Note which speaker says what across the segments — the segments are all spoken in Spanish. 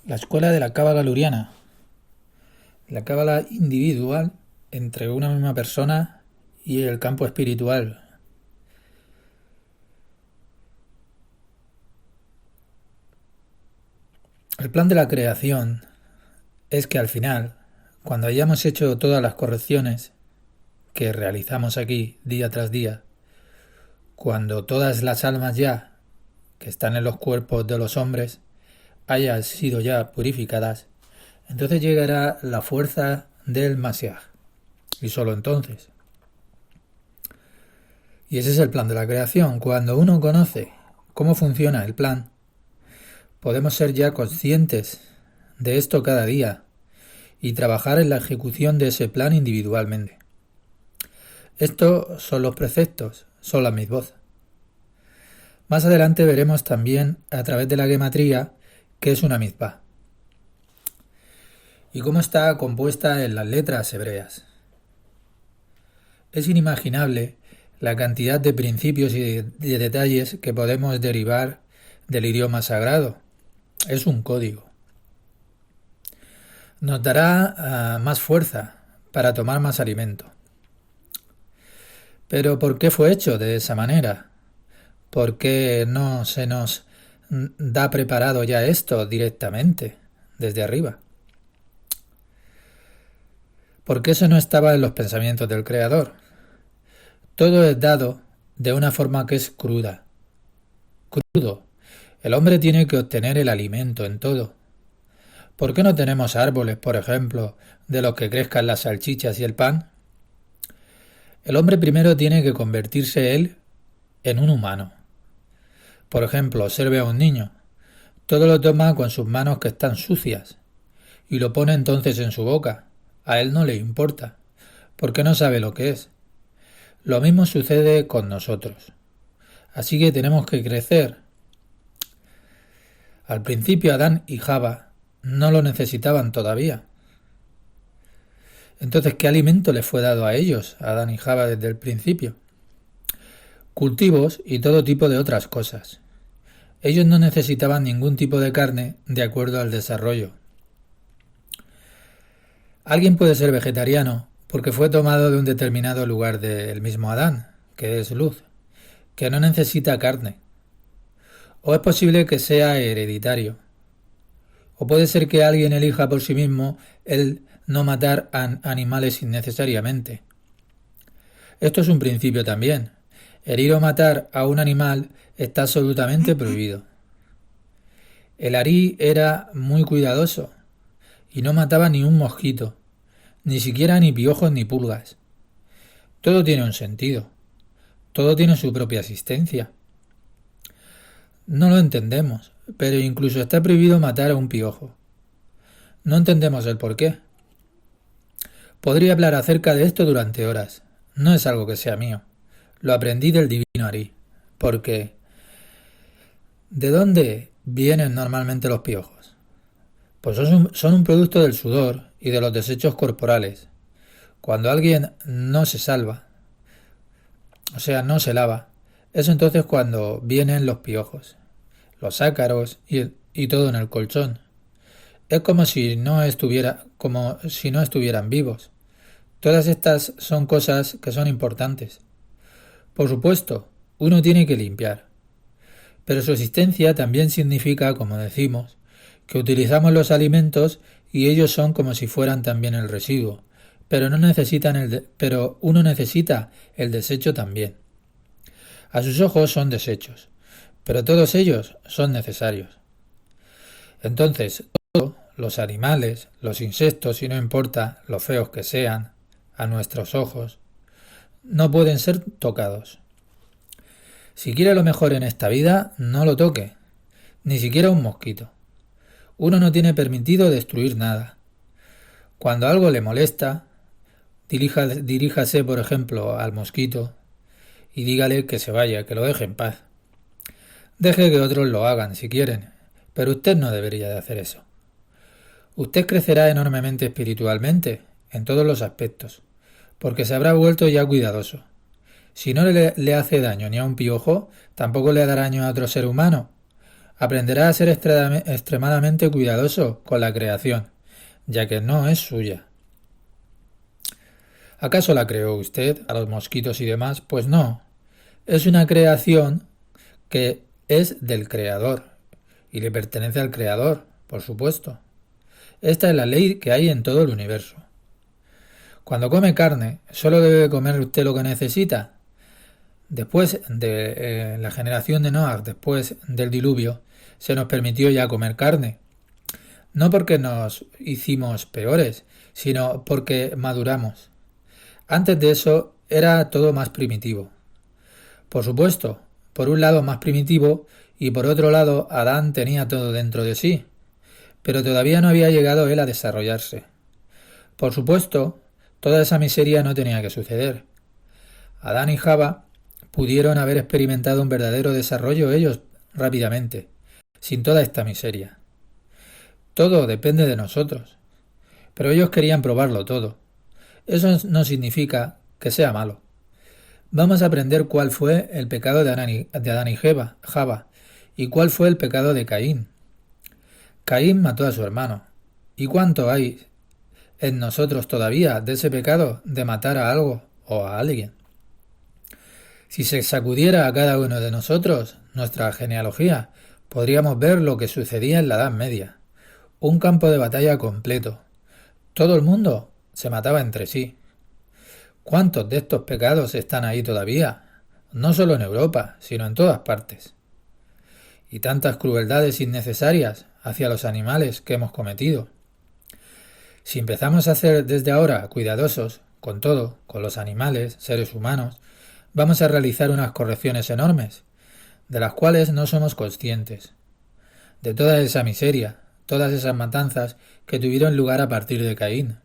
Speaker 1: La escuela de la cábala luriana, la cábala individual entre una misma persona y el campo espiritual. El plan de la creación es que al final, cuando hayamos hecho todas las correcciones que realizamos aquí día tras día, cuando todas las almas ya que están en los cuerpos de los hombres hayan sido ya purificadas, entonces llegará la fuerza del Mashiach. Y solo entonces. Y ese es el plan de la creación. Cuando uno conoce cómo funciona el plan, podemos ser ya conscientes de esto cada día y trabajar en la ejecución de ese plan individualmente. Estos son los preceptos, son la mitzvot. Más adelante veremos también a través de la gematría qué es una mitzvah y cómo está compuesta en las letras hebreas. Es inimaginable la cantidad de principios y de detalles que podemos derivar del idioma sagrado. Es un código. Nos dará más fuerza para tomar más alimento. Pero ¿por qué fue hecho de esa manera? ¿Por qué no se nos da preparado ya esto directamente, desde arriba? ¿Por qué eso no estaba en los pensamientos del Creador? Todo es dado de una forma que es cruda. Crudo. El hombre tiene que obtener el alimento en todo. ¿Por qué no tenemos árboles, por ejemplo, de los que crezcan las salchichas y el pan? El hombre primero tiene que convertirse él en un humano. Por ejemplo, observe a un niño. Todo lo toma con sus manos que están sucias y lo pone entonces en su boca. A él no le importa, porque no sabe lo que es. Lo mismo sucede con nosotros. Así que tenemos que crecer. Al principio Adán y Java no lo necesitaban todavía. Entonces, ¿qué alimento les fue dado a ellos, a Adán y Java, desde el principio? Cultivos y todo tipo de otras cosas. Ellos no necesitaban ningún tipo de carne de acuerdo al desarrollo. Alguien puede ser vegetariano porque fue tomado de un determinado lugar del mismo Adán, que es luz, que no necesita carne. O es posible que sea hereditario. O puede ser que alguien elija por sí mismo el no matar a animales innecesariamente. Esto es un principio también. Herir o matar a un animal está absolutamente prohibido. El Arí era muy cuidadoso y no mataba ni un mosquito, ni siquiera ni piojos ni pulgas. Todo tiene un sentido. Todo tiene su propia existencia. No lo entendemos, pero incluso está prohibido matar a un piojo. No entendemos el por qué. Podría hablar acerca de esto durante horas. No es algo que sea mío. Lo aprendí del divino Arí. Porque ¿de dónde vienen normalmente los piojos? Pues son un producto del sudor y de los desechos corporales. Cuando alguien no se salva, o sea, no se lava, es entonces cuando vienen los piojos, los ácaros y todo en el colchón. Es como si no estuvieran vivos. Todas estas son cosas que son importantes. Por supuesto, uno tiene que limpiar. Pero su existencia también significa, como decimos, que utilizamos los alimentos y ellos son como si fueran también el residuo, pero uno necesita el desecho también. A sus ojos son desechos, pero todos ellos son necesarios. Entonces, todos los animales, los insectos, y no importa lo feos que sean, a nuestros ojos, no pueden ser tocados. Si quiere lo mejor en esta vida, no lo toque, ni siquiera un mosquito. Uno no tiene permitido destruir nada. Cuando algo le molesta, diríjase, por ejemplo, al mosquito y dígale que se vaya, que lo deje en paz. Deje que otros lo hagan si quieren, pero usted no debería de hacer eso. Usted crecerá enormemente espiritualmente, en todos los aspectos, porque se habrá vuelto ya cuidadoso. Si no le hace daño ni a un piojo, tampoco le hará daño a otro ser humano. Aprenderá a ser extremadamente cuidadoso con la creación, ya que no es suya. ¿Acaso la creó usted, a los mosquitos y demás? Pues no. Es una creación que es del creador y le pertenece al creador, por supuesto. Esta es la ley que hay en todo el universo. Cuando come carne, ¿solo debe comer usted lo que necesita? Después de la generación de Noah, después del diluvio, se nos permitió ya comer carne. No porque nos hicimos peores, sino porque maduramos. Antes de eso era todo más primitivo. Por supuesto, por un lado más primitivo y por otro lado Adán tenía todo dentro de sí, pero todavía no había llegado él a desarrollarse. Por supuesto, toda esa miseria no tenía que suceder. Adán y Java pudieron haber experimentado un verdadero desarrollo ellos rápidamente, sin toda esta miseria. Todo depende de nosotros, pero ellos querían probarlo todo. Eso no significa que sea malo. Vamos a aprender cuál fue el pecado de Adán y Java y cuál fue el pecado de Caín. Caín mató a su hermano. ¿Y cuánto hay en nosotros todavía de ese pecado de matar a algo o a alguien? Si se sacudiera a cada uno de nosotros nuestra genealogía, podríamos ver lo que sucedía en la Edad Media. Un campo de batalla completo. Todo el mundo se mataba entre sí. ¿Cuántos de estos pecados están ahí todavía? No solo en Europa, sino en todas partes. Y tantas crueldades innecesarias hacia los animales que hemos cometido. Si empezamos a ser desde ahora cuidadosos con todo, con los animales, seres humanos, vamos a realizar unas correcciones enormes, de las cuales no somos conscientes. De toda esa miseria, todas esas matanzas que tuvieron lugar a partir de Caín.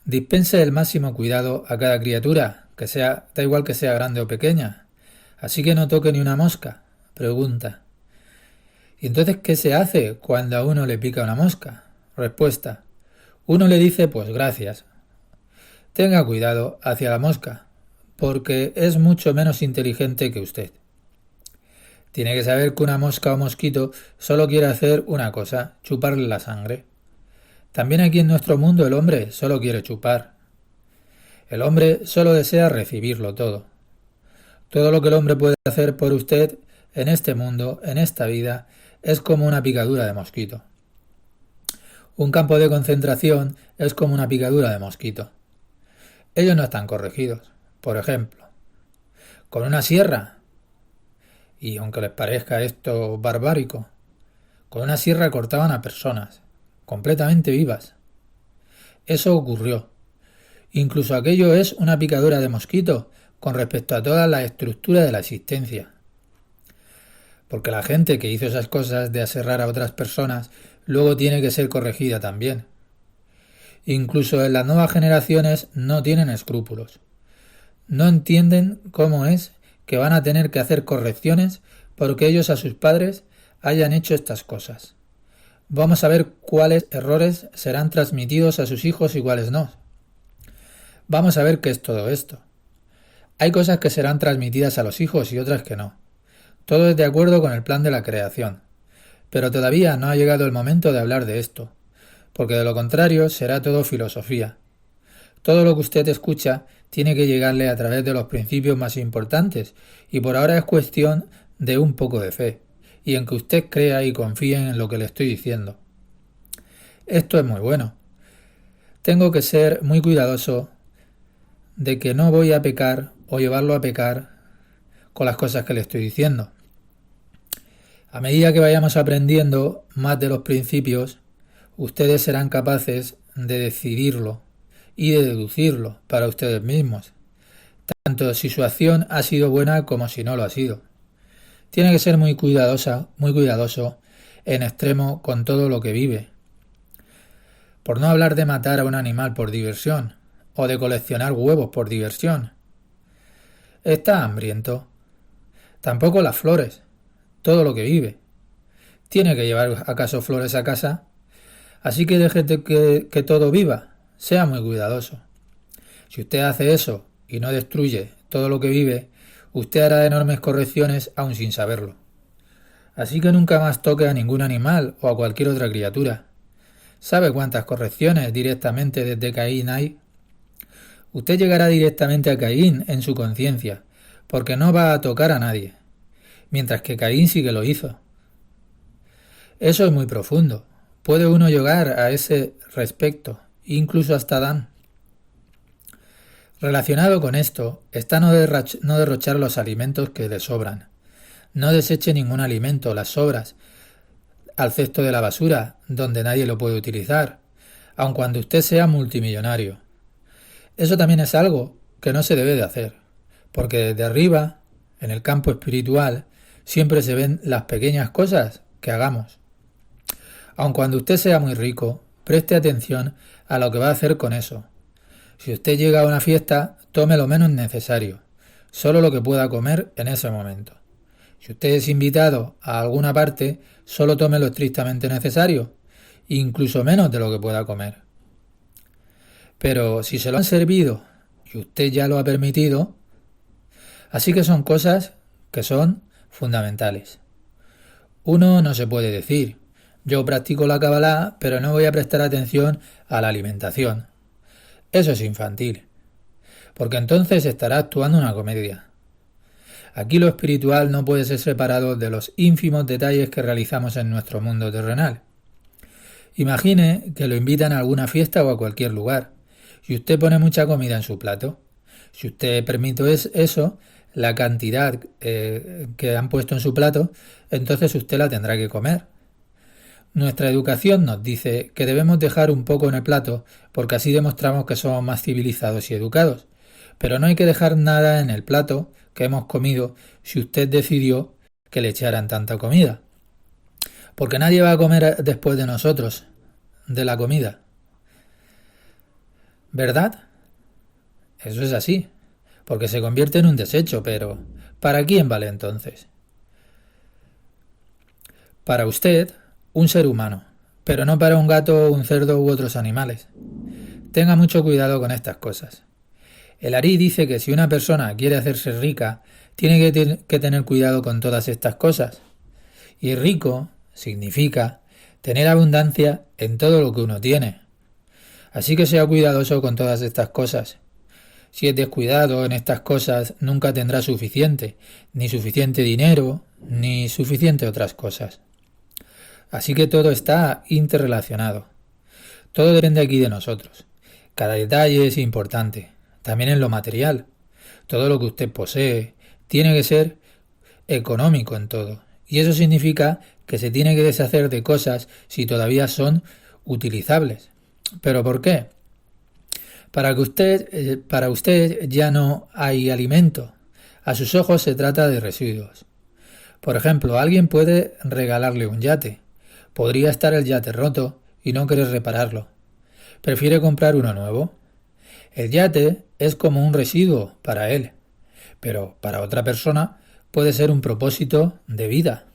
Speaker 1: Dispense el máximo cuidado a cada criatura, da igual que sea grande o pequeña. Así que no toque ni una mosca. Pregunta. ¿Y entonces qué se hace cuando a uno le pica una mosca? Respuesta. Uno le dice pues gracias. Tenga cuidado hacia la mosca, porque es mucho menos inteligente que usted. Tiene que saber que una mosca o mosquito solo quiere hacer una cosa, chuparle la sangre. También aquí en nuestro mundo el hombre solo quiere chupar. El hombre solo desea recibirlo todo. Todo lo que el hombre puede hacer por usted en este mundo, en esta vida, es como una picadura de mosquito. Un campo de concentración es como una picadura de mosquito. Ellos no están corregidos. Por ejemplo, con una sierra, y aunque les parezca esto barbárico, con una sierra cortaban a personas, completamente vivas. Eso ocurrió. Incluso aquello es una picadura de mosquito con respecto a toda la estructura de la existencia. Porque la gente que hizo esas cosas de aserrar a otras personas luego tiene que ser corregida también. Incluso en las nuevas generaciones no tienen escrúpulos. No entienden cómo es que van a tener que hacer correcciones porque ellos a sus padres hayan hecho estas cosas. Vamos a ver cuáles errores serán transmitidos a sus hijos y cuáles no. Vamos a ver qué es todo esto. Hay cosas que serán transmitidas a los hijos y otras que no. Todo es de acuerdo con el plan de la creación. Pero todavía no ha llegado el momento de hablar de esto, porque de lo contrario será todo filosofía. Todo lo que usted escucha tiene que llegarle a través de los principios más importantes, y por ahora es cuestión de un poco de fe, y en que usted crea y confíe en lo que le estoy diciendo. Esto es muy bueno. Tengo que ser muy cuidadoso de que no voy a pecar o llevarlo a pecar con las cosas que le estoy diciendo. A medida que vayamos aprendiendo más de los principios, ustedes serán capaces de decidirlo y de deducirlo para ustedes mismos, tanto si su acción ha sido buena como si no lo ha sido. Tiene que ser muy cuidadoso en extremo con todo lo que vive. Por no hablar de matar a un animal por diversión, o de coleccionar huevos por diversión. Está hambriento. Tampoco las flores, todo lo que vive. ¿Tiene que llevar acaso flores a casa? Así que deje que todo viva. Sea muy cuidadoso. Si usted hace eso y no destruye todo lo que vive, usted hará enormes correcciones aún sin saberlo. Así que nunca más toque a ningún animal o a cualquier otra criatura. ¿Sabe cuántas correcciones directamente desde Caín hay? Usted llegará directamente a Caín en su conciencia, porque no va a tocar a nadie, mientras que Caín sí que lo hizo. Eso es muy profundo. Puede uno llegar a ese respecto, incluso hasta Adán. Relacionado con esto está no derrochar los alimentos que le sobran. No deseche ningún alimento, las sobras, al cesto de la basura, donde nadie lo puede utilizar, aun cuando usted sea multimillonario. Eso también es algo que no se debe de hacer, porque desde arriba, en el campo espiritual, siempre se ven las pequeñas cosas que hagamos. Aun cuando usted sea muy rico, preste atención a lo que va a hacer con eso. Si usted llega a una fiesta, tome lo menos necesario, solo lo que pueda comer en ese momento. Si usted es invitado a alguna parte, solo tome lo estrictamente necesario, incluso menos de lo que pueda comer. Pero si se lo han servido y usted ya lo ha permitido, así que son cosas que son fundamentales. Uno no se puede decir, yo practico la Kabbalah, pero no voy a prestar atención a la alimentación. Eso es infantil, porque entonces estará actuando una comedia. Aquí lo espiritual no puede ser separado de los ínfimos detalles que realizamos en nuestro mundo terrenal. Imagine que lo invitan a alguna fiesta o a cualquier lugar, y usted pone mucha comida en su plato. Si usted permite eso, la cantidad que han puesto en su plato, entonces usted la tendrá que comer. Nuestra educación nos dice que debemos dejar un poco en el plato porque así demostramos que somos más civilizados y educados. Pero no hay que dejar nada en el plato que hemos comido si usted decidió que le echaran tanta comida. Porque nadie va a comer después de nosotros, de la comida. ¿Verdad? Eso es así, porque se convierte en un desecho, pero ¿para quién vale entonces? Para usted, un ser humano, pero no para un gato, un cerdo u otros animales. Tenga mucho cuidado con estas cosas. El Ari dice que si una persona quiere hacerse rica, tiene que tener cuidado con todas estas cosas. Y rico significa tener abundancia en todo lo que uno tiene. Así que sea cuidadoso con todas estas cosas. Si es descuidado en estas cosas, nunca tendrá suficiente, ni suficiente dinero, ni suficiente otras cosas. Así que todo está interrelacionado. Todo depende aquí de nosotros. Cada detalle es importante, también en lo material. Todo lo que usted posee tiene que ser económico en todo. Y eso significa que se tiene que deshacer de cosas si todavía son utilizables. ¿Pero por qué? Para usted ya no hay alimento. A sus ojos se trata de residuos. Por ejemplo, alguien puede regalarle un yate. Podría estar el yate roto y no querer repararlo. Prefiere comprar uno nuevo. El yate es como un residuo para él, pero para otra persona puede ser un propósito de vida.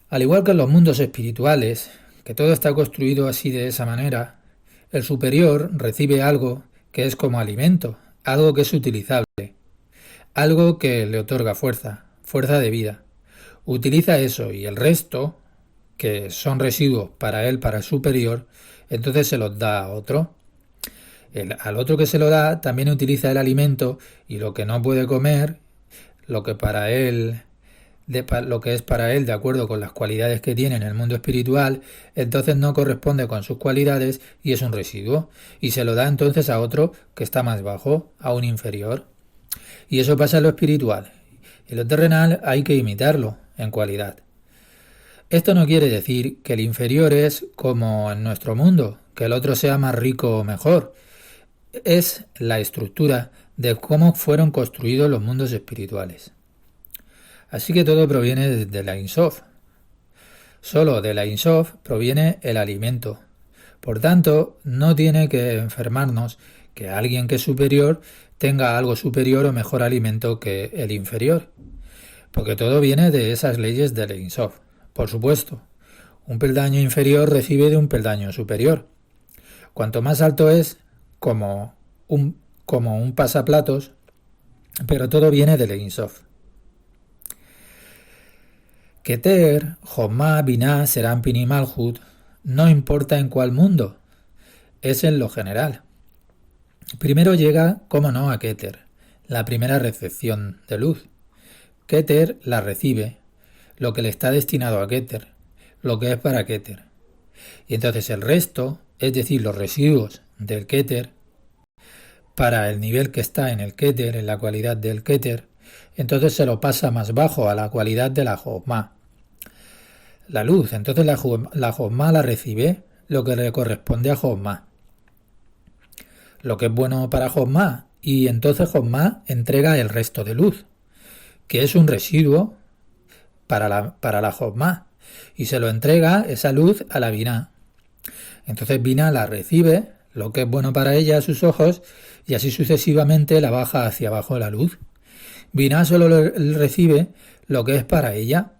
Speaker 1: Al igual que en los mundos espirituales, que todo está construido así de esa manera, el superior recibe algo que es como alimento, algo que es utilizable, algo que le otorga fuerza de vida. Utiliza eso y el resto, que son residuos para él, para el superior, entonces se los da a otro. Al otro que se lo da también utiliza el alimento y lo que no puede comer, lo que para él, lo que es para él de acuerdo con las cualidades que tiene en el mundo espiritual, entonces no corresponde con sus cualidades y es un residuo. Y se lo da entonces a otro que está más bajo, a un inferior. Y eso pasa en lo espiritual. En lo terrenal hay que imitarlo en cualidad. Esto no quiere decir que el inferior es como en nuestro mundo, que el otro sea más rico o mejor. Es la estructura de cómo fueron construidos los mundos espirituales. Así que todo proviene de la Ein Sof. Solo de la Ein Sof proviene el alimento. Por tanto, no tiene que enfermarnos que alguien que es superior tenga algo superior o mejor alimento que el inferior. Porque todo viene de esas leyes de la Ein Sof. Por supuesto, un peldaño inferior recibe de un peldaño superior. Cuanto más alto es, como un pasaplatos, pero todo viene de la Ein Sof. Keter, Jomá, Binah, Serampin y Malhut no importa en cuál mundo, es en lo general. Primero llega, como no, a Keter, la primera recepción de luz. Keter la recibe, lo que le está destinado a Keter, lo que es para Keter. Y entonces el resto, es decir, los residuos del Keter, para el nivel que está en el Keter, en la cualidad del Keter, entonces se lo pasa más bajo a la cualidad de la Jomá. La luz, entonces la Jomá la recibe lo que le corresponde a Jomá. Lo que es bueno para Jomá, y entonces Jomá entrega el resto de luz, que es un residuo para la Jomá, y se lo entrega esa luz a la Binah. Entonces Binah la recibe, lo que es bueno para ella a sus ojos, y así sucesivamente la baja hacia abajo la luz. Binah solo recibe lo que es para ella,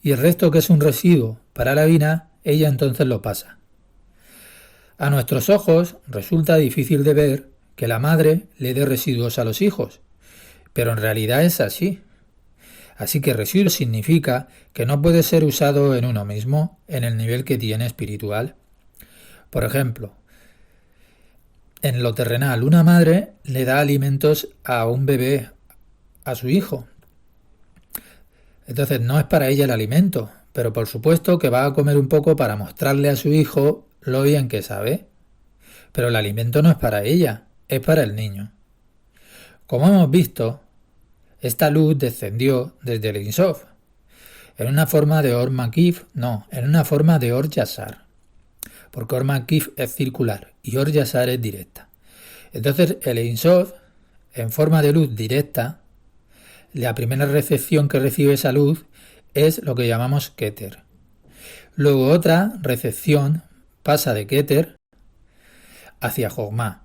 Speaker 1: y el resto que es un residuo para la Binah, ella entonces lo pasa. A nuestros ojos resulta difícil de ver que la madre le dé residuos a los hijos, pero en realidad es así. Así que residuo significa que no puede ser usado en uno mismo en el nivel que tiene espiritual. Por ejemplo, en lo terrenal, una madre le da alimentos a un bebé, a su hijo. Entonces no es para ella el alimento, pero por supuesto que va a comer un poco para mostrarle a su hijo lo bien que sabe. Pero el alimento no es para ella, es para el niño. Como hemos visto, esta luz descendió desde el Ein Sof, en una forma de Or Makif, en una forma de Or Yasar, porque Or Makif es circular y Or Yasar es directa. Entonces el Ein Sof, en forma de luz directa, la primera recepción que recibe esa luz es lo que llamamos Keter. Luego otra recepción pasa de Keter hacia Jogma.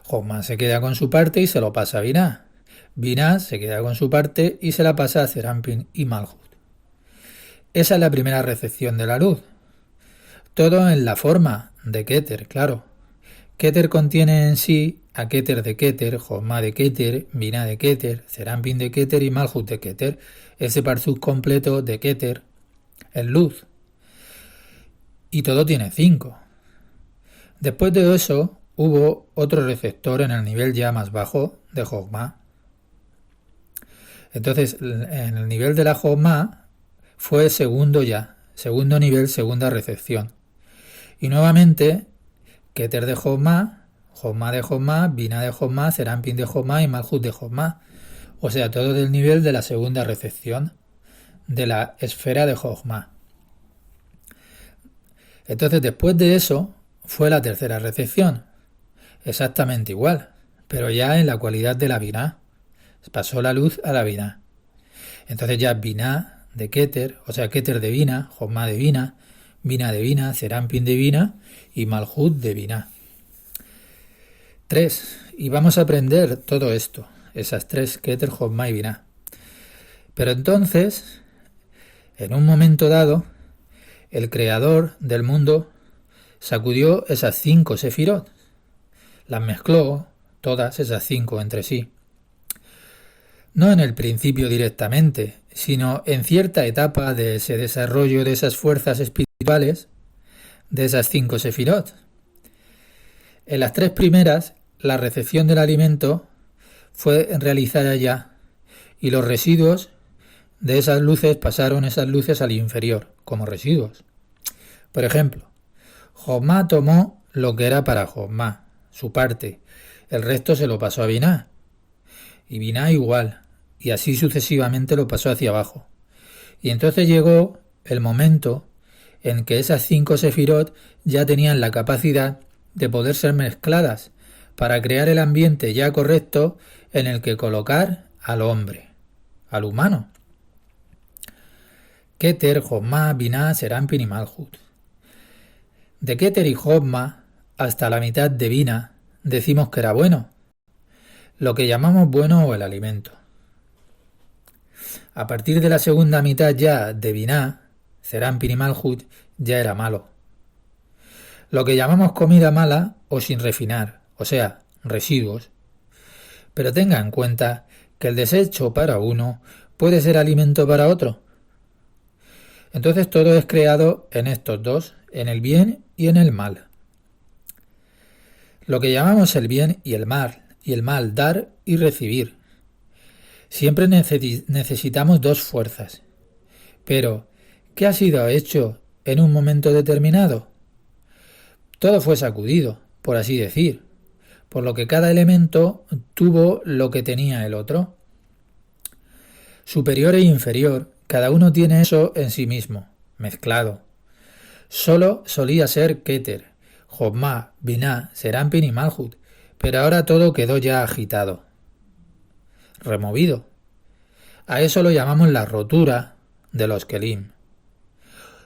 Speaker 1: Jogma se queda con su parte y se lo pasa a Binah. Binah se queda con su parte y se la pasa a Serampin y Malhut. Esa es la primera recepción de la luz. Todo en la forma de Keter, claro. Keter contiene en sí a Keter de Keter, Jogma de Keter, Binah de Keter, Serampin de Keter y Malhut de Keter. Ese parzuk completo de Keter es luz. Y todo tiene 5. Después de eso hubo otro receptor en el nivel ya más bajo de Jogma. Entonces, en el nivel de la Jogma fue segundo nivel, segunda recepción. Y nuevamente, Keter de Jogma, Jogma de Jogma, Binah de Jogma, Serampin de Jogma y Malhut de Jogma. O sea, todo del nivel de la segunda recepción de la esfera de Jogma. Entonces, después de eso, fue la tercera recepción. Exactamente igual, pero ya en la cualidad de la Binah. Pasó la luz a la Binah. Entonces ya Binah de Keter, o sea, Keter de Binah, Jogma de Binah, Binah de Binah, Serampin de Binah y Malhut de Binah. 3. Y vamos a aprender todo esto, esas 3, Keter, Jogma y Binah. Pero entonces, en un momento dado, el creador del mundo sacudió esas 5 sefirot, las mezcló todas esas 5 entre sí. No en el principio directamente, sino en cierta etapa de ese desarrollo de esas fuerzas espirituales, de esas 5 sefirot. En las 3 primeras, la recepción del alimento fue realizada ya, y los residuos de esas luces pasaron esas luces al inferior, como residuos. Por ejemplo, Jogma tomó lo que era para Jogma, su parte, el resto se lo pasó a Binah, y Binah igual, y así sucesivamente lo pasó hacia abajo. Y entonces llegó el momento en que esas 5 sefirot ya tenían la capacidad de poder ser mezcladas para crear el ambiente ya correcto en el que colocar al hombre, al humano. Keter, Jogma, Binah, Serampin y Malhut. De Keter y Jogma hasta la mitad de Binah decimos que era bueno, lo que llamamos bueno o el alimento. A partir de la segunda mitad ya de Binah, Serampin y Malhut ya era malo. Lo que llamamos comida mala o sin refinar, o sea, residuos. Pero tenga en cuenta que el desecho para uno puede ser alimento para otro. Entonces todo es creado en estos dos, en el bien y en el mal. Lo que llamamos el bien y el mal, dar y recibir. Siempre necesitamos dos fuerzas. Pero, ¿qué ha sido hecho en un momento determinado? Todo fue sacudido, por así decir, por lo que cada elemento tuvo lo que tenía el otro. Superior e inferior, cada uno tiene eso en sí mismo, mezclado. Solo solía ser Keter, Jobma, Binah, Serampin y Malhut, pero ahora todo quedó ya agitado, removido. A eso lo llamamos la rotura de los Kelim.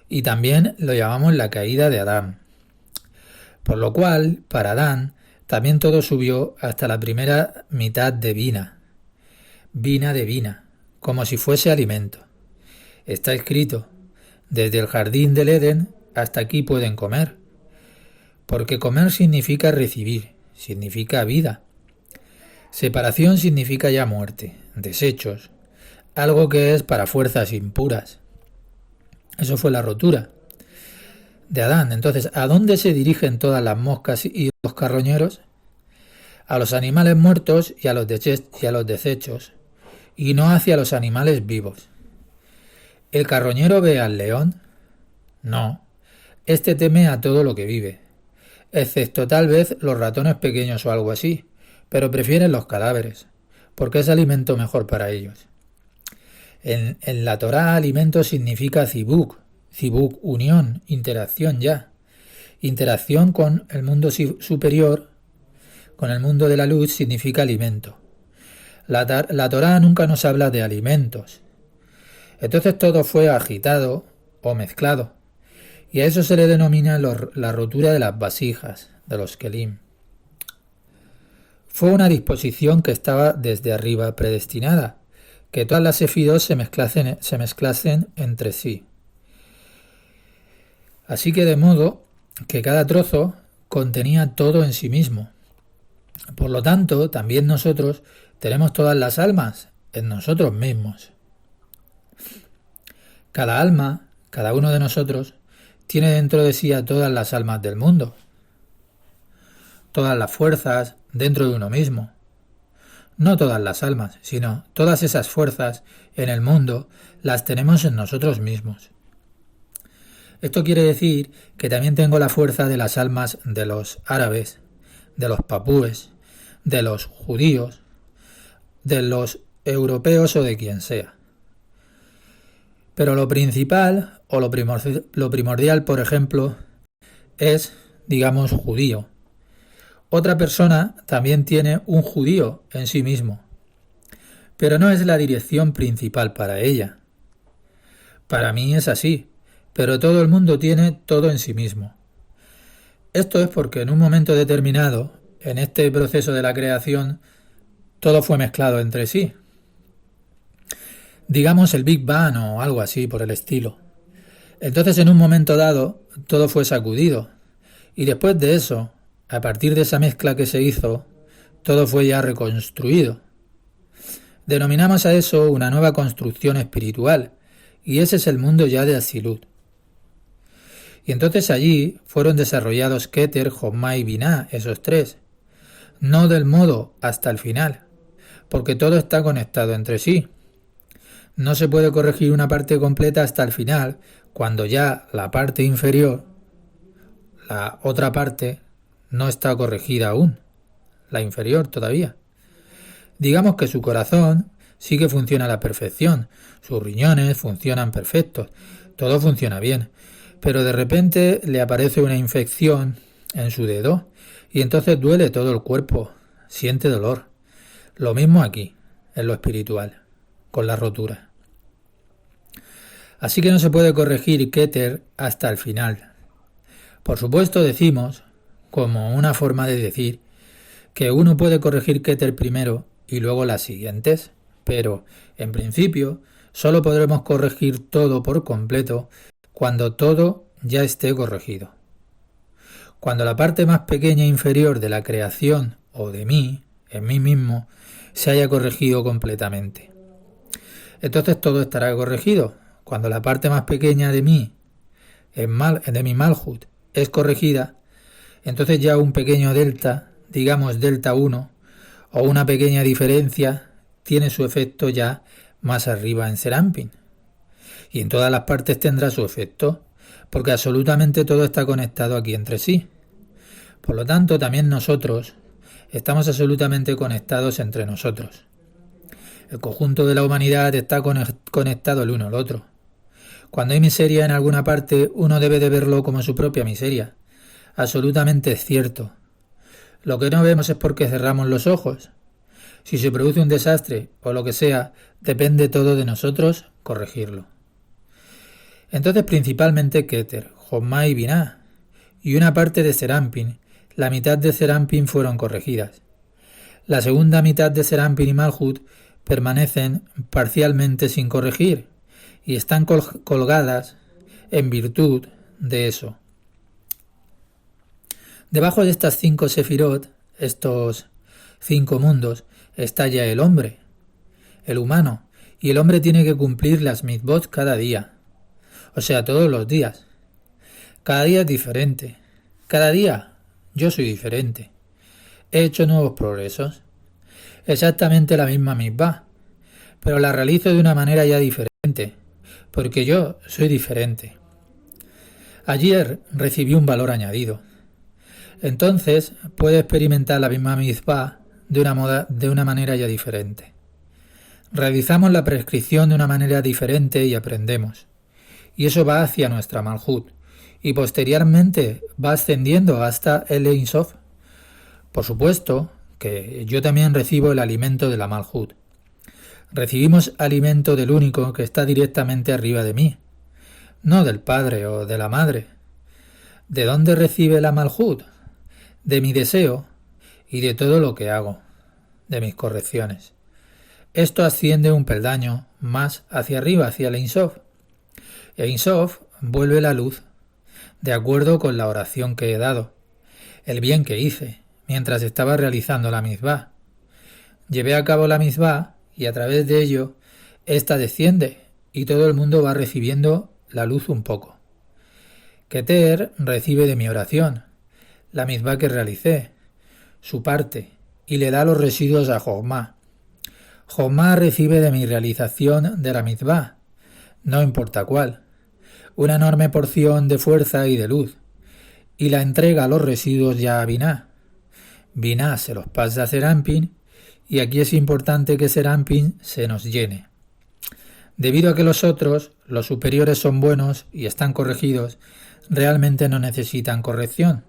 Speaker 1: Y también lo llamamos la caída de Adán. Por lo cual, para Adán, también todo subió hasta la primera mitad de Bina. Bina de Bina, como si fuese alimento. Está escrito, desde el jardín del Edén hasta aquí pueden comer. Porque comer significa recibir, significa vida. Separación significa ya muerte, desechos, algo que es para fuerzas impuras. Eso fue la rotura de Adán. Entonces, ¿a dónde se dirigen todas las moscas y los carroñeros? A los animales muertos y a los desechos, y no hacia los animales vivos. ¿El carroñero ve al león? No. Este teme a todo lo que vive, excepto tal vez los ratones pequeños o algo así, pero prefieren los cadáveres, porque es alimento mejor para ellos. En la Torá, alimento significa zibuk, unión, interacción ya. Interacción con el mundo superior, con el mundo de la luz, significa alimento. La Torá nunca nos habla de alimentos. Entonces todo fue agitado o mezclado. Y a eso se le denomina la rotura de las vasijas, de los kelim. Fue una disposición que estaba desde arriba predestinada, que todas las sefirot se mezclasen entre sí. Así que de modo que cada trozo contenía todo en sí mismo. Por lo tanto, también nosotros tenemos todas las almas en nosotros mismos. Cada alma, cada uno de nosotros, tiene dentro de sí a todas las almas del mundo, todas las fuerzas dentro de uno mismo. No todas las almas, sino todas esas fuerzas en el mundo las tenemos en nosotros mismos. Esto quiere decir que también tengo la fuerza de las almas de los árabes, de los papúes, de los judíos, de los europeos o de quien sea. Pero lo principal o lo primordial, por ejemplo, es, digamos, judío. Otra persona también tiene un judío en sí mismo, pero no es la dirección principal para ella. Para mí es así, pero todo el mundo tiene todo en sí mismo. Esto es porque en un momento determinado, en este proceso de la creación, todo fue mezclado entre sí. Digamos el Big Bang o algo así por el estilo. Entonces en un momento dado todo fue sacudido y después de eso, a partir de esa mezcla que se hizo, todo fue ya reconstruido. Denominamos a eso una nueva construcción espiritual y ese es el mundo ya de Atzilut. Y entonces allí fueron desarrollados Keter, Jobma y Binah, esos tres, no del modo hasta el final, porque todo está conectado entre sí. No se puede corregir una parte completa hasta el final, cuando ya la parte inferior, la otra parte, no está corregida aún, la inferior todavía. Digamos que su corazón sí que funciona a la perfección, sus riñones funcionan perfectos, todo funciona bien, pero de repente le aparece una infección en su dedo y entonces duele todo el cuerpo, siente dolor. Lo mismo aquí, en lo espiritual, con la rotura. Así que no se puede corregir Keter hasta el final. Por supuesto decimos, como una forma de decir, que uno puede corregir Keter primero y luego las siguientes, pero, en principio, solo podremos corregir todo por completo cuando todo ya esté corregido. Cuando la parte más pequeña e inferior de la creación o de mí, en mí mismo, se haya corregido completamente. Entonces todo estará corregido, cuando la parte más pequeña de mí, de mi Malhut, es corregida, entonces ya un pequeño delta, digamos delta 1, o una pequeña diferencia, tiene su efecto ya más arriba en Serampin. Y en todas las partes tendrá su efecto, porque absolutamente todo está conectado aquí entre sí. Por lo tanto, también nosotros estamos absolutamente conectados entre nosotros. El conjunto de la humanidad está conectado el uno al otro. Cuando hay miseria en alguna parte, uno debe de verlo como su propia miseria. Absolutamente es cierto. Lo que no vemos es porque cerramos los ojos. Si se produce un desastre o lo que sea, depende todo de nosotros corregirlo. Entonces principalmente Keter, Jochma y Binah, y una parte de Serampin, la mitad de Serampin fueron corregidas. La segunda mitad de Serampin y Malhut permanecen parcialmente sin corregir y están colgadas en virtud de eso. Debajo de estas 5 sefirot, estos 5 mundos, está ya el hombre, el humano, y el hombre tiene que cumplir las mitzvot cada día, o sea, todos los días. Cada día es diferente. Cada día yo soy diferente. He hecho nuevos progresos. Exactamente la misma mitzvah, pero la realizo de una manera ya diferente, porque yo soy diferente. Ayer recibí un valor añadido. Entonces puedo experimentar la misma mitzvah de una manera ya diferente. Realizamos la prescripción de una manera diferente y aprendemos. Y eso va hacia nuestra Malhut. Y posteriormente va ascendiendo hasta el Ein Sof. Por supuesto que yo también recibo el alimento de la Malhut. Recibimos alimento del único que está directamente arriba de mí, no del padre o de la madre. ¿De dónde recibe la Malhut? De mi deseo y de todo lo que hago, de mis correcciones. Esto asciende un peldaño más hacia arriba, hacia el Ein Sof. Ein Sof vuelve la luz, de acuerdo con la oración que he dado, el bien que hice mientras estaba realizando la mitzvah. Llevé a cabo la mitzvah y a través de ello ésta desciende y todo el mundo va recibiendo la luz un poco. Keter recibe de mi oración, la mitzvah que realicé, su parte, y le da los residuos a Jochma. Jochma recibe de mi realización de la mitzvah, no importa cuál, una enorme porción de fuerza y de luz, y la entrega a los residuos ya a Binah. Binah se los pasa a Serampin, y aquí es importante que Serampin se nos llene. Debido a que los otros, los superiores, son buenos y están corregidos, realmente no necesitan corrección.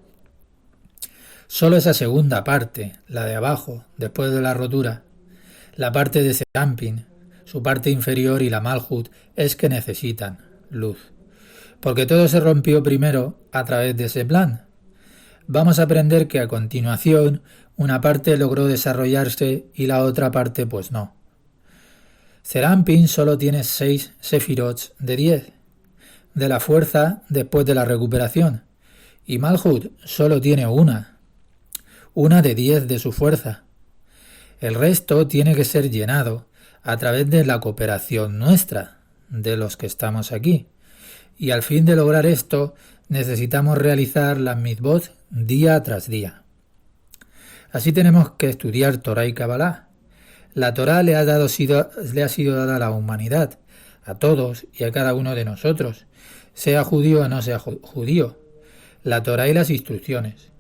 Speaker 1: Solo esa segunda parte, la de abajo, después de la rotura, la parte de Serampin, su parte inferior y la Malhut, es que necesitan luz. Porque todo se rompió primero a través de ese plan. Vamos a aprender que a continuación una parte logró desarrollarse y la otra parte pues no. Serampin solo tiene 6 sefirot de 10, de la fuerza después de la recuperación, y Malhut solo tiene una de 10 de su fuerza. El resto tiene que ser llenado a través de la cooperación nuestra, de los que estamos aquí. Y al fin de lograr esto, necesitamos realizar las mitzvot día tras día. Así tenemos que estudiar Torah y Kabbalah. La Torah le ha sido dada a la humanidad, a todos y a cada uno de nosotros, sea judío o no sea judío. La Torah y las instrucciones.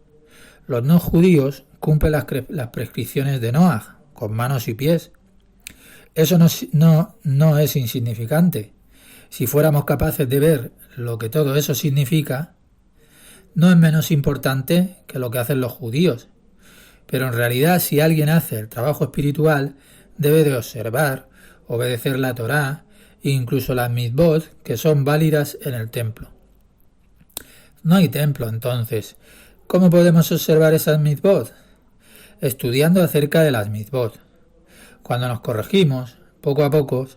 Speaker 1: Los no judíos cumplen las prescripciones de Noah, con manos y pies. Eso no es insignificante. Si fuéramos capaces de ver lo que todo eso significa, no es menos importante que lo que hacen los judíos. Pero en realidad, si alguien hace el trabajo espiritual, debe de observar, obedecer la Torá e incluso las mitzvot que son válidas en el templo. No hay templo, entonces. ¿Cómo podemos observar esas mitzvot? Estudiando acerca de las mitzvot. Cuando nos corregimos, poco a poco,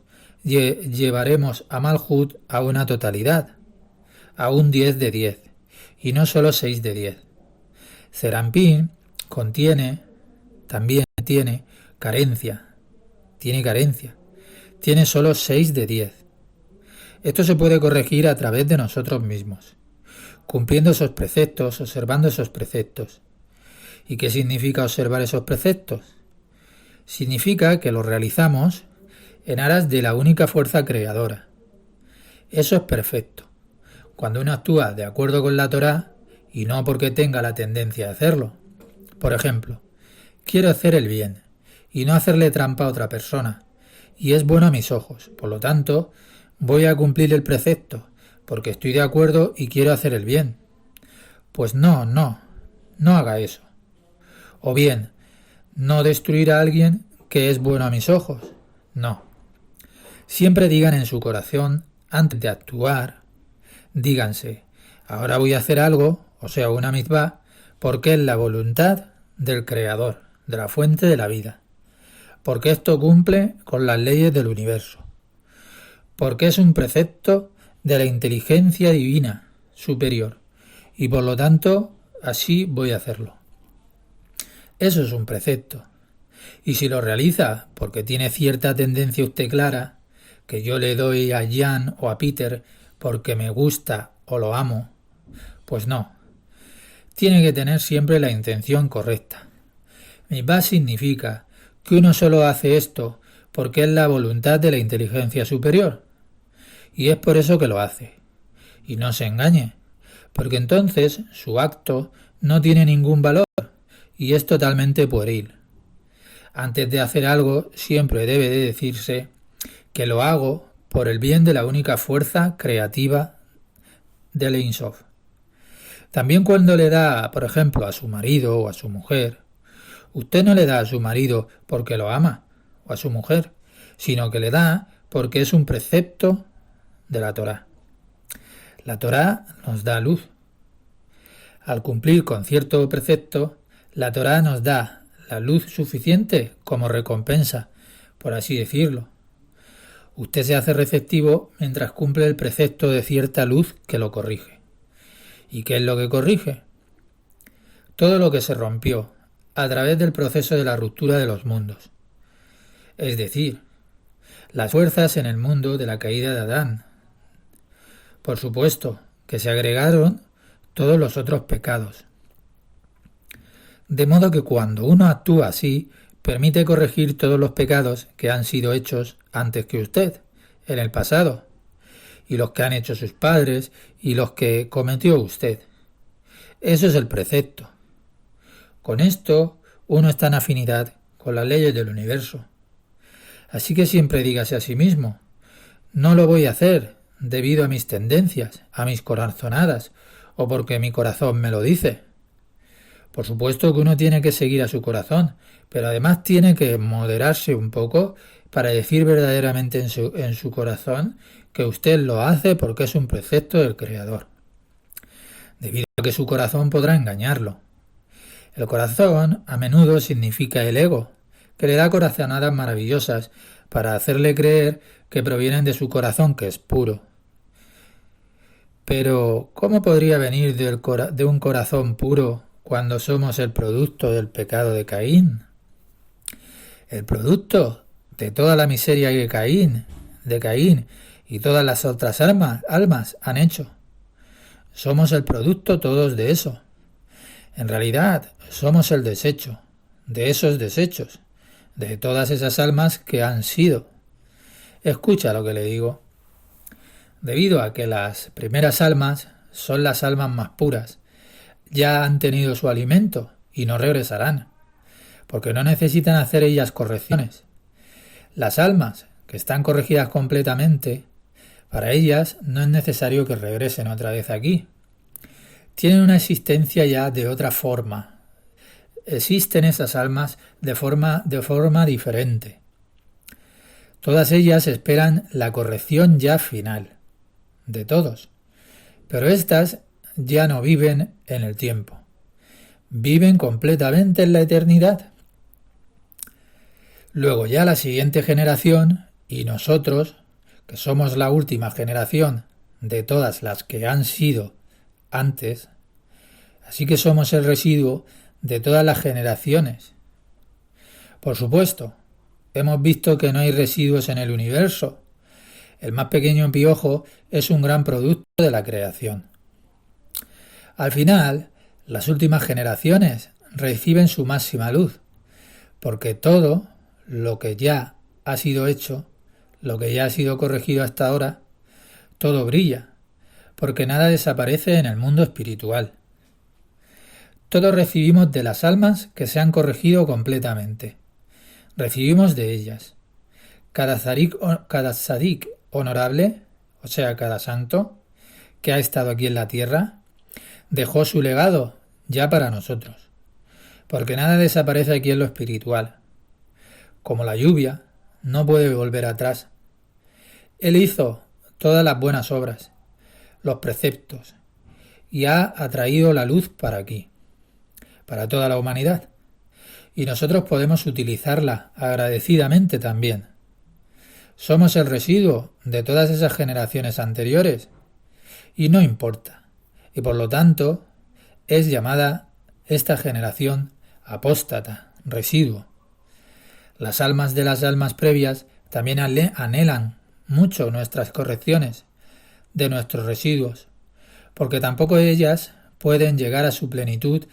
Speaker 1: llevaremos a Malhut a una totalidad, a un 10 de 10, y no solo 6 de 10. Serampin también tiene carencia, tiene solo 6 de 10. Esto se puede corregir a través de nosotros mismos, cumpliendo esos preceptos, observando esos preceptos. ¿Y qué significa observar esos preceptos? Significa que los realizamos en aras de la única fuerza creadora. Eso es perfecto. Cuando uno actúa de acuerdo con la Torá y no porque tenga la tendencia a hacerlo. Por ejemplo, quiero hacer el bien y no hacerle trampa a otra persona, y es bueno a mis ojos, por lo tanto, voy a cumplir el precepto, porque estoy de acuerdo y quiero hacer el bien. Pues no haga eso. O bien, no destruir a alguien que es bueno a mis ojos. No. Siempre digan en su corazón, antes de actuar, díganse, ahora voy a hacer algo, o sea, una mitzvah, porque es la voluntad del Creador, de la fuente de la vida. Porque esto cumple con las leyes del universo. Porque es un precepto de la inteligencia divina superior. Y por lo tanto, así voy a hacerlo. Eso es un precepto. Y si lo realiza porque tiene cierta tendencia usted clara, que yo le doy a Jan o a Peter porque me gusta o lo amo, pues no. Tiene que tener siempre la intención correcta. Mitzvah significa que uno solo hace esto porque es la voluntad de la inteligencia superior. Y es por eso que lo hace. Y no se engañe, porque entonces su acto no tiene ningún valor y es totalmente pueril. Antes de hacer algo siempre debe de decirse que lo hago por el bien de la única fuerza creativa del Ein Sof. También cuando le da, por ejemplo, a su marido o a su mujer, usted no le da a su marido porque lo ama, o a su mujer, sino que le da porque es un precepto de la Torá. La Torá nos da luz. Al cumplir con cierto precepto, la Torá nos da la luz suficiente como recompensa, por así decirlo. Usted se hace receptivo mientras cumple el precepto de cierta luz que lo corrige. ¿Y qué es lo que corrige? Todo lo que se rompió a través del proceso de la ruptura de los mundos. Es decir, las fuerzas en el mundo de la caída de Adán. Por supuesto, que se agregaron todos los otros pecados. De modo que cuando uno actúa así, permite corregir todos los pecados que han sido hechos antes que usted, en el pasado, y los que han hecho sus padres y los que cometió usted. Eso es el precepto. Con esto, uno está en afinidad con las leyes del universo. Así que siempre dígase a sí mismo, no lo voy a hacer debido a mis tendencias, a mis corazonadas, o porque mi corazón me lo dice. Por supuesto que uno tiene que seguir a su corazón, pero además tiene que moderarse un poco para decir verdaderamente en su corazón que usted lo hace porque es un precepto del Creador. Debido a que su corazón podrá engañarlo. El corazón a menudo significa el ego, que le da corazonadas maravillosas para hacerle creer que provienen de su corazón, que es puro. Pero, ¿cómo podría venir de un corazón puro cuando somos el producto del pecado de Caín? El producto de toda la miseria que de Caín y todas las otras almas han hecho. Somos el producto todos de eso. En realidad, somos el desecho de esos desechos, de todas esas almas que han sido. Escucha lo que le digo. Debido a que las primeras almas son las almas más puras, ya han tenido su alimento y no regresarán, porque no necesitan hacer ellas correcciones. Las almas que están corregidas completamente, para ellas no es necesario que regresen otra vez aquí. Tienen una existencia ya de otra forma. Existen esas almas de forma diferente. Todas ellas esperan la corrección ya final, de todos. Pero éstas ya no viven en el tiempo. Viven completamente en la eternidad. Luego ya la siguiente generación, y nosotros, que somos la última generación de todas las que han sido antes, así que somos el residuo de todas las generaciones. Por supuesto, hemos visto que no hay residuos en el universo. El más pequeño piojo es un gran producto de la creación. Al final, las últimas generaciones reciben su máxima luz, porque todo lo que ya ha sido hecho, lo que ya ha sido corregido hasta ahora, todo brilla, porque nada desaparece en el mundo espiritual. Todos recibimos de las almas que se han corregido completamente. Recibimos de ellas. Cada tzadik honorable, o sea, cada santo, que ha estado aquí en la tierra, dejó su legado ya para nosotros. Porque nada desaparece aquí en lo espiritual. Como la lluvia, no puede volver atrás. Él hizo todas las buenas obras, los preceptos, y ha atraído la luz para aquí, para toda la humanidad. Y nosotros podemos utilizarla agradecidamente también. Somos el residuo de todas esas generaciones anteriores, y no importa. Y por lo tanto, es llamada esta generación apóstata, residuo. Las almas de las almas previas también anhelan mucho nuestras correcciones de nuestros residuos, porque tampoco ellas pueden llegar a su plenitud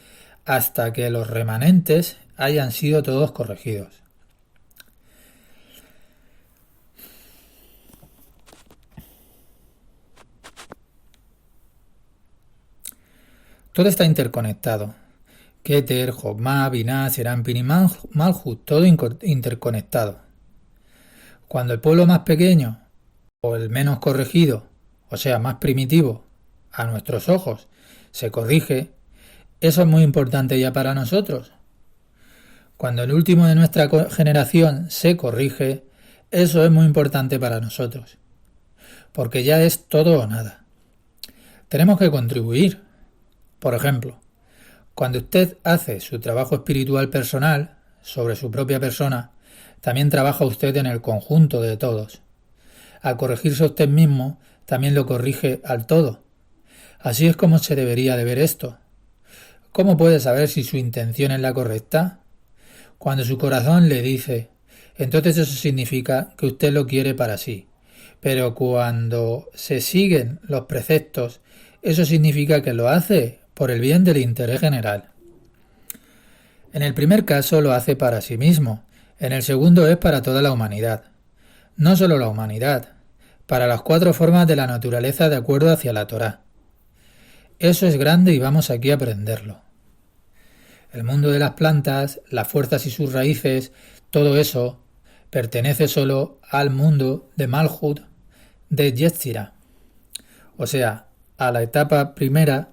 Speaker 1: hasta que los remanentes hayan sido todos corregidos. Todo está interconectado. Keter, Jokmah, Binah, Serampin y Malhut, todo interconectado. Cuando el pueblo más pequeño, o el menos corregido, o sea, más primitivo, a nuestros ojos, se corrige, eso es muy importante ya para nosotros. Cuando el último de nuestra generación se corrige, eso es muy importante para nosotros, porque ya es todo o nada. Tenemos que contribuir. Por ejemplo, cuando usted hace su trabajo espiritual personal sobre su propia persona, también trabaja usted en el conjunto de todos. Al corregirse a usted mismo, también lo corrige al todo. Así es como se debería de ver esto. ¿Cómo puede saber si su intención es la correcta? Cuando su corazón le dice, entonces eso significa que usted lo quiere para sí. Pero cuando se siguen los preceptos, eso significa que lo hace por el bien del interés general. En el primer caso lo hace para sí mismo, en el segundo es para toda la humanidad. No solo la humanidad, para las 4 formas de la naturaleza de acuerdo hacia la Torá. Eso es grande y vamos aquí a aprenderlo. El mundo de las plantas, las fuerzas y sus raíces, todo eso pertenece solo al mundo de Malhut de Yetzirah, o sea, a la etapa primera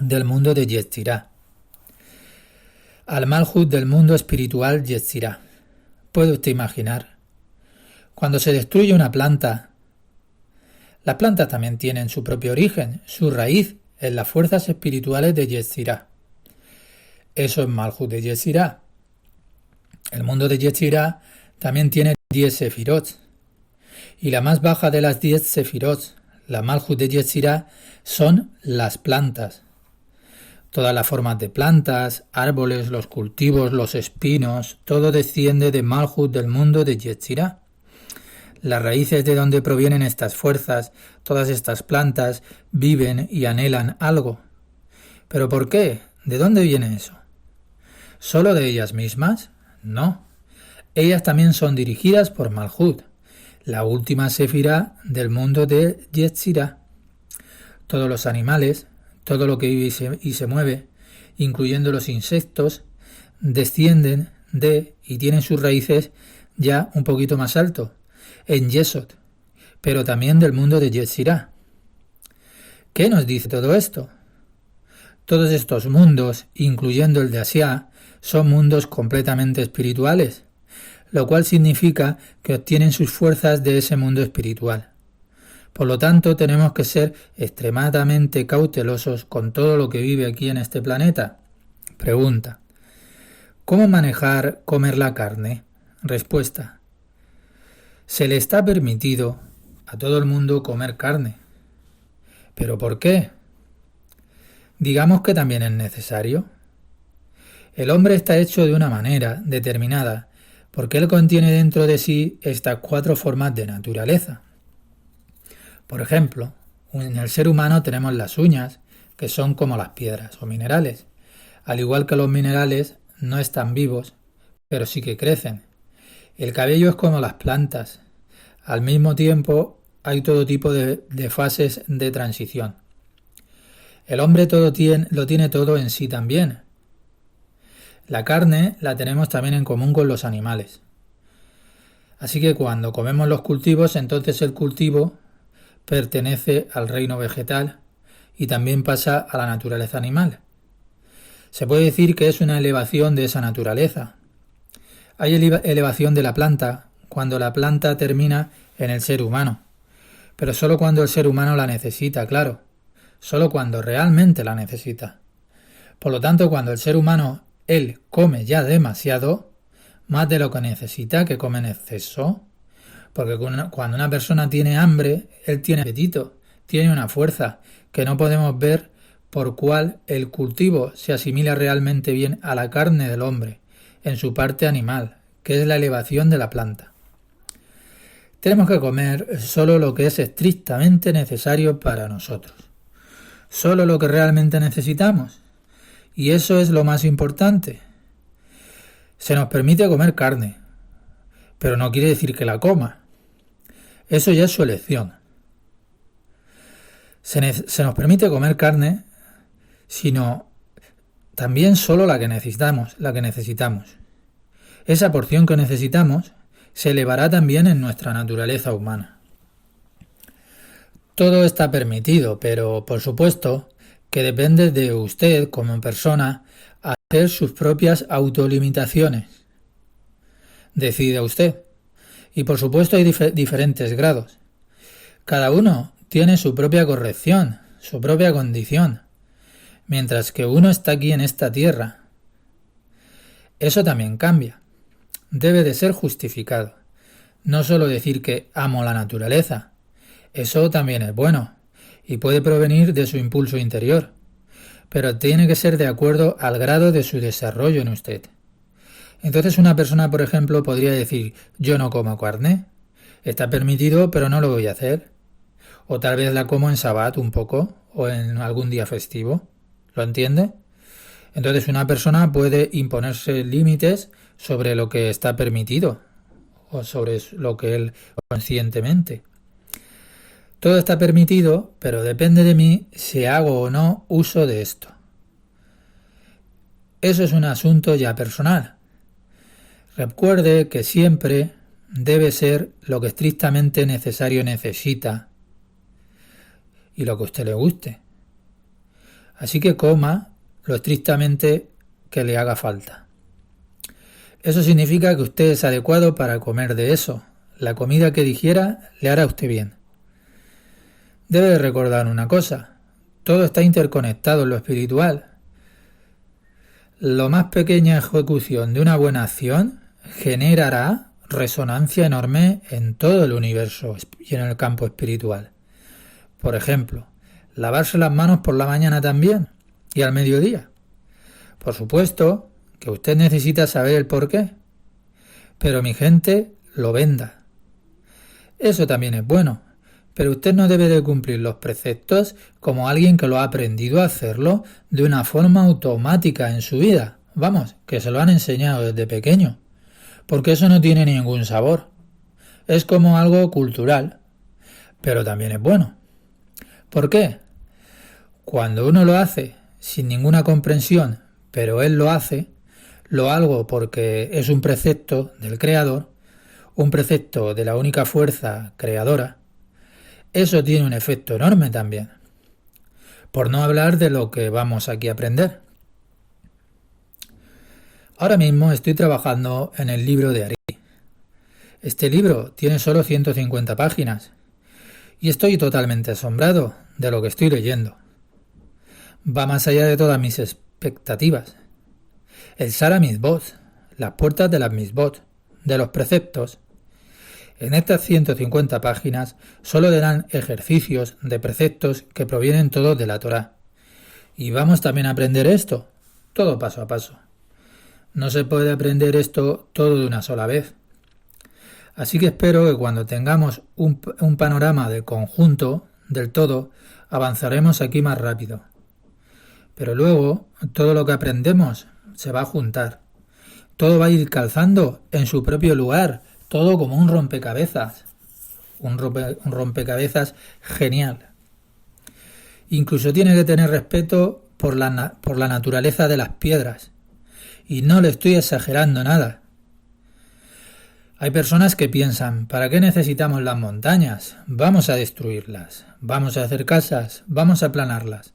Speaker 1: del mundo de Yetzirah, al Malhut del mundo espiritual Yetzirah. ¿Puede usted imaginar? Cuando se destruye una planta, las plantas también tienen su propio origen, su raíz en las fuerzas espirituales de Yetzirah. Eso es Malhut de Yetzirah. El mundo de Yetzirah también tiene 10 sefirot, y la más baja de las 10 sefirot, la Malhut de Yetzirah, son las plantas. Todas las formas de plantas, árboles, los cultivos, los espinos, todo desciende de Malhut del mundo de Yetzirah. Las raíces de donde provienen estas fuerzas, todas estas plantas, viven y anhelan algo. ¿Pero por qué? ¿De dónde viene eso? ¿Solo de ellas mismas? No. Ellas también son dirigidas por Malhut, la última sefirá del mundo de Yetzirah. Todos los animales, todo lo que vive y se mueve, incluyendo los insectos, descienden de y tienen sus raíces ya un poquito más alto, en Yesod, pero también del mundo de Yetzirah. ¿Qué nos dice todo esto? Todos estos mundos, incluyendo el de Asia, son mundos completamente espirituales, lo cual significa que obtienen sus fuerzas de ese mundo espiritual. Por lo tanto, tenemos que ser extremadamente cautelosos con todo lo que vive aquí en este planeta. Pregunta: ¿cómo manejar comer la carne? Respuesta: se le está permitido a todo el mundo comer carne. ¿Pero por qué? Digamos que también es necesario. El hombre está hecho de una manera determinada porque él contiene dentro de sí estas 4 formas de naturaleza. Por ejemplo, en el ser humano tenemos las uñas, que son como las piedras o minerales. Al igual que los minerales, no están vivos, pero sí que crecen. El cabello es como las plantas. Al mismo tiempo, hay todo tipo de fases de transición. El hombre lo tiene todo en sí también. La carne la tenemos también en común con los animales. Así que cuando comemos los cultivos, entonces el cultivo pertenece al reino vegetal y también pasa a la naturaleza animal. Se puede decir que es una elevación de esa naturaleza. Hay elevación de la planta cuando la planta termina en el ser humano, pero solo cuando el ser humano la necesita, claro, solo cuando realmente la necesita. Por lo tanto, cuando el ser humano, él come ya demasiado, más de lo que necesita, que come en exceso, porque cuando una persona tiene hambre, él tiene apetito, tiene una fuerza que no podemos ver por cual el cultivo se asimila realmente bien a la carne del hombre, en su parte animal, que es la elevación de la planta. Tenemos que comer solo lo que es estrictamente necesario para nosotros, solo lo que realmente necesitamos, y eso es lo más importante. Se nos permite comer carne, pero no quiere decir que la coma. Eso ya es su elección. Se nos permite comer carne, sino también solo la que necesitamos, Esa porción que necesitamos se elevará también en nuestra naturaleza humana. Todo está permitido, pero por supuesto que depende de usted como persona hacer sus propias autolimitaciones. Decida usted. Y por supuesto hay diferentes grados. Cada uno tiene su propia corrección, su propia condición, mientras que uno está aquí en esta tierra. Eso también cambia. Debe de ser justificado. No solo decir que amo la naturaleza. Eso también es bueno y puede provenir de su impulso interior, pero tiene que ser de acuerdo al grado de su desarrollo en usted. Entonces una persona, por ejemplo, podría decir, yo no como carne. Está permitido, pero no lo voy a hacer. O tal vez la como en Sabbat un poco, o en algún día festivo. ¿Lo entiende? Entonces una persona puede imponerse límites sobre lo que está permitido, o sobre lo que él conscientemente. Todo está permitido, pero depende de mí si hago o no uso de esto. Eso es un asunto ya personal. Recuerde que siempre debe ser lo que estrictamente necesario necesita y lo que a usted le guste. Así que coma lo estrictamente que le haga falta. Eso significa que usted es adecuado para comer de eso. La comida que digiera le hará a usted bien. Debe de recordar una cosa. Todo está interconectado en lo espiritual. La más pequeña ejecución de una buena acción generará resonancia enorme en todo el universo y en el campo espiritual. Por ejemplo, lavarse las manos por la mañana también y al mediodía. Por supuesto que usted necesita saber el por qué, pero mi gente lo venda. Eso también es bueno, pero usted no debe de cumplir los preceptos como alguien que lo ha aprendido a hacerlo de una forma automática en su vida. Vamos, que se lo han enseñado desde pequeño, porque eso no tiene ningún sabor. Es como algo cultural, pero también es bueno. ¿Por qué? Cuando uno lo hace sin ninguna comprensión, pero él lo hago porque es un precepto del Creador, un precepto de la única fuerza creadora, eso tiene un efecto enorme también. Por no hablar de lo que vamos aquí a aprender. Ahora mismo estoy trabajando en el libro de Ari. Este libro tiene solo 150 páginas y estoy totalmente asombrado de lo que estoy leyendo. Va más allá de todas mis expectativas. El Sara Mitzvot, las puertas de las Mitzvot, de los preceptos. En estas 150 páginas solo darán ejercicios de preceptos que provienen todos de la Torá. Y vamos también a aprender esto, todo paso a paso. No se puede aprender esto todo de una sola vez. Así que espero que cuando tengamos un panorama del conjunto, del todo, avanzaremos aquí más rápido. Pero luego, todo lo que aprendemos se va a juntar. Todo va a ir calzando en su propio lugar, todo como un rompecabezas. Un rompecabezas genial. Incluso tiene que tener respeto por la naturaleza de las piedras. Y no le estoy exagerando nada. Hay personas que piensan, ¿para qué necesitamos las montañas? Vamos a destruirlas, vamos a hacer casas, vamos a aplanarlas.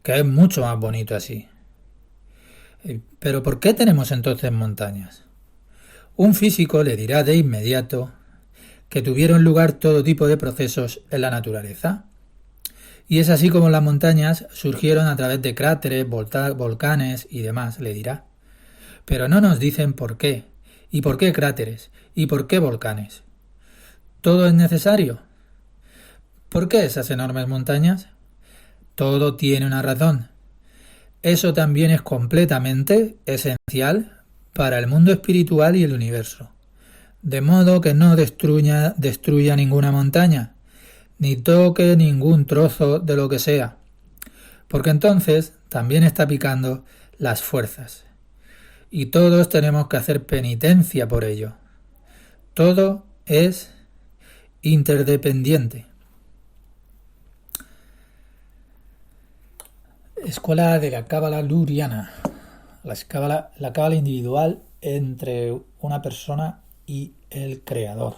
Speaker 1: Que es mucho más bonito así. Pero ¿por qué tenemos entonces montañas? Un físico le dirá de inmediato que tuvieron lugar todo tipo de procesos en la naturaleza. Y es así como las montañas surgieron a través de cráteres, volcanes y demás, le dirá. Pero no nos dicen por qué, y por qué cráteres, y por qué volcanes. ¿Todo es necesario? ¿Por qué esas enormes montañas? Todo tiene una razón. Eso también es completamente esencial para el mundo espiritual y el universo. De modo que no destruya ninguna montaña, ni toque ningún trozo de lo que sea, porque entonces también está picando las fuerzas. Y todos tenemos que hacer penitencia por ello. Todo es interdependiente. Escuela de la Cábala Luriana. La cábala individual entre una persona y el Creador.